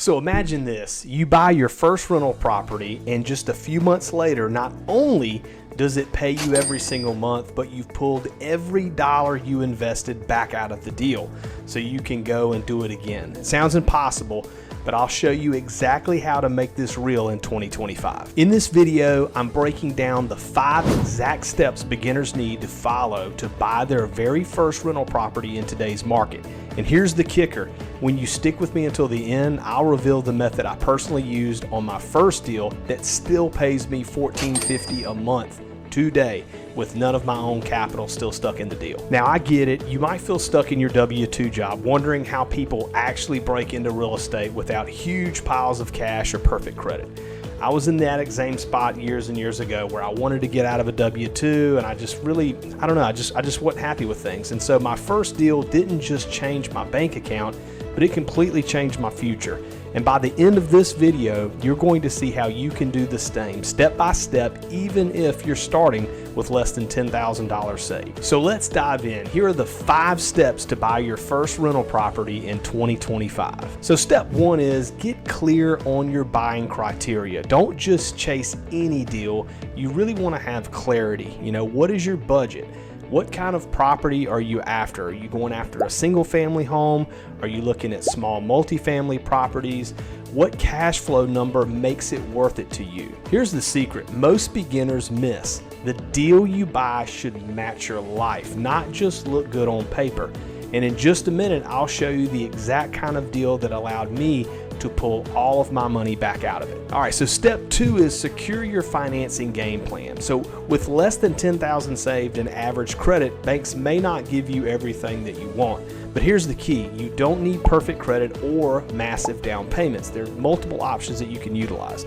So imagine this, you buy your first rental property and just a few months later, not only does it pay you every single month, but you've pulled every dollar you invested back out of the deal so you can go and do it again. It sounds impossible, but I'll show you exactly how to make this real in 2025. In this video, I'm breaking down the 5 exact steps beginners need to follow to buy their very first rental property in today's market. And here's the kicker. When you stick with me until the end, I'll reveal the method I personally used on my first deal that still pays me $14.50 a month today with none of my own capital still stuck in the deal. Now I get it, you might feel stuck in your W-2 job wondering how people actually break into real estate without huge piles of cash or perfect credit. I was in that same spot years and years ago where I wanted to get out of a W-2 and I just really, I don't know, I just wasn't happy with things. And so my first deal didn't just change my bank account, but it completely changed my future. And by the end of this video, you're going to see how you can do the same step by step, even if you're starting with less than $10,000 saved. So let's dive in. Here are the 5 steps to buy your first rental property in 2025. So step 1 is get clear on your buying criteria. Don't just chase any deal. You really want to have clarity. You know, what is your budget? What kind of property are you after? Are you going after a single family home? Are you looking at small multifamily properties? What cash flow number makes it worth it to you? Here's the secret. Most beginners miss. The deal you buy should match your life, not just look good on paper. And in just a minute, I'll show you the exact kind of deal that allowed me to pull all of my money back out of it. All right, so step 2 is secure your financing game plan. So with less than $10,000 saved in average credit, banks may not give you everything that you want. But here's the key, you don't need perfect credit or massive down payments. There are multiple options that you can utilize.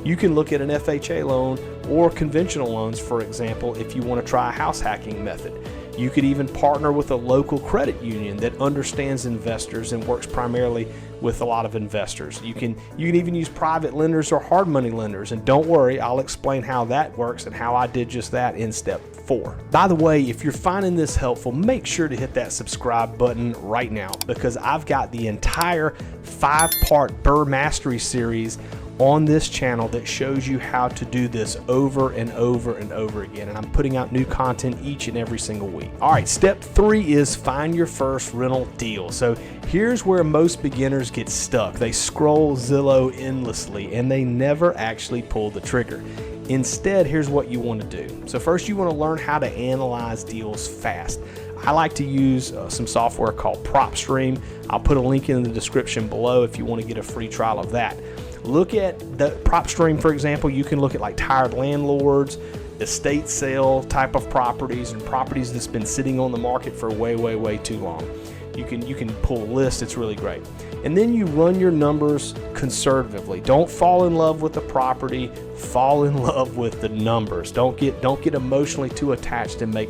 You can look at an FHA loan or conventional loans, for example, if you want to try a house hacking method. You could even partner with a local credit union that understands investors and works primarily with a lot of investors. You can even use private lenders or hard money lenders. And don't worry, I'll explain how that works and how I did just that in step 4. By the way, if you're finding this helpful, make sure to hit that subscribe button right now because I've got the entire 5-part BRRRR Mastery series on this channel that shows you how to do this over and over and over again, and I'm putting out new content each and every single week. All right, step 3 is find your first rental deal. So here's where most beginners get stuck. They scroll Zillow endlessly and they never actually pull the trigger. Instead, here's what you want to do. So first, you want to learn how to analyze deals fast. I like to use some software called PropStream. I'll put a link in the description below if you want to get a free trial of that. Look at the PropStream, for example. You can look at like tired landlords, estate sale type of properties, and properties that's been sitting on the market for way too long. You can pull a list. It's really great. And then you run your numbers conservatively. Don't fall in love with the property. Fall in love with the numbers. Don't get emotionally too attached and make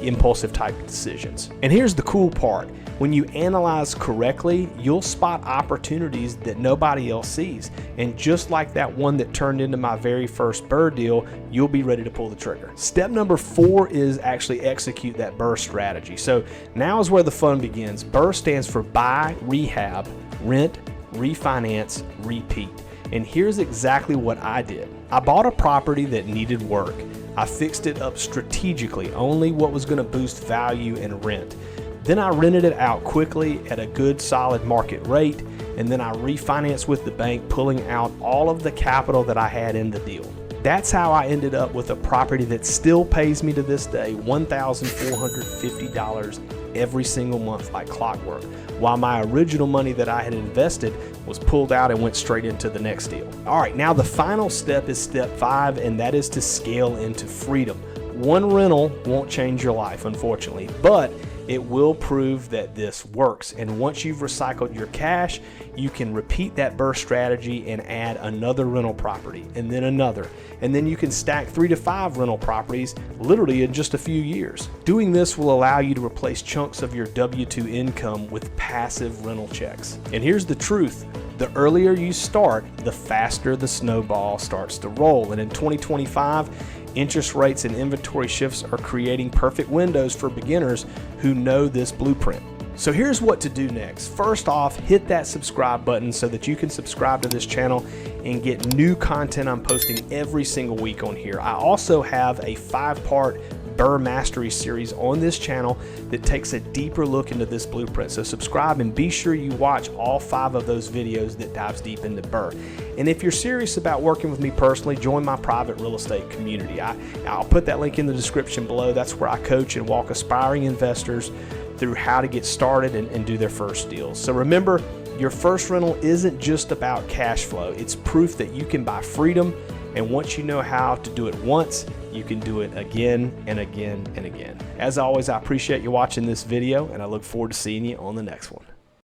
impulsive type decisions. And here's the cool part. When you analyze correctly, you'll spot opportunities that nobody else sees. And just like that one that turned into my very first BRRRR deal, you'll be ready to pull the trigger. Step number 4 is actually execute that BRRRR strategy. So now is where the fun begins. BRRRR stands for buy, rehab, rent, refinance, repeat. And here's exactly what I did. I bought a property that needed work. I fixed it up strategically, only what was going to boost value and rent. Then I rented it out quickly at a good solid market rate, and then I refinanced with the bank, pulling out all of the capital that I had in the deal. That's how I ended up with a property that still pays me to this day $1,450 every single month like clockwork, while my original money that I had invested was pulled out and went straight into the next deal. All right, now the final step is step 5, and that is to scale into freedom. One rental won't change your life, unfortunately, but it will prove that this works. And once you've recycled your cash, you can repeat that BRRRR strategy and add another rental property and then another. And then you can stack 3 to 5 rental properties literally in just a few years. Doing this will allow you to replace chunks of your W-2 income with passive rental checks. And here's the truth. The earlier you start, the faster the snowball starts to roll. And in 2025, interest rates and inventory shifts are creating perfect windows for beginners who know this blueprint. So here's what to do next. First off, hit that subscribe button so that you can subscribe to this channel and get new content I'm posting every single week on here. I also have a 5-part BRRRR Mastery series on this channel that takes a deeper look into this blueprint. So subscribe and be sure you watch all 5 of those videos that dives deep into BRRRR. And if you're serious about working with me personally, join my private real estate community. I'll put that link in the description below. That's where I coach and walk aspiring investors through how to get started and do their first deals. So remember, your first rental isn't just about cash flow. It's proof that you can buy freedom, and once you know how to do it once, you can do it again and again and again. As always, I appreciate you watching this video, and I look forward to seeing you on the next one.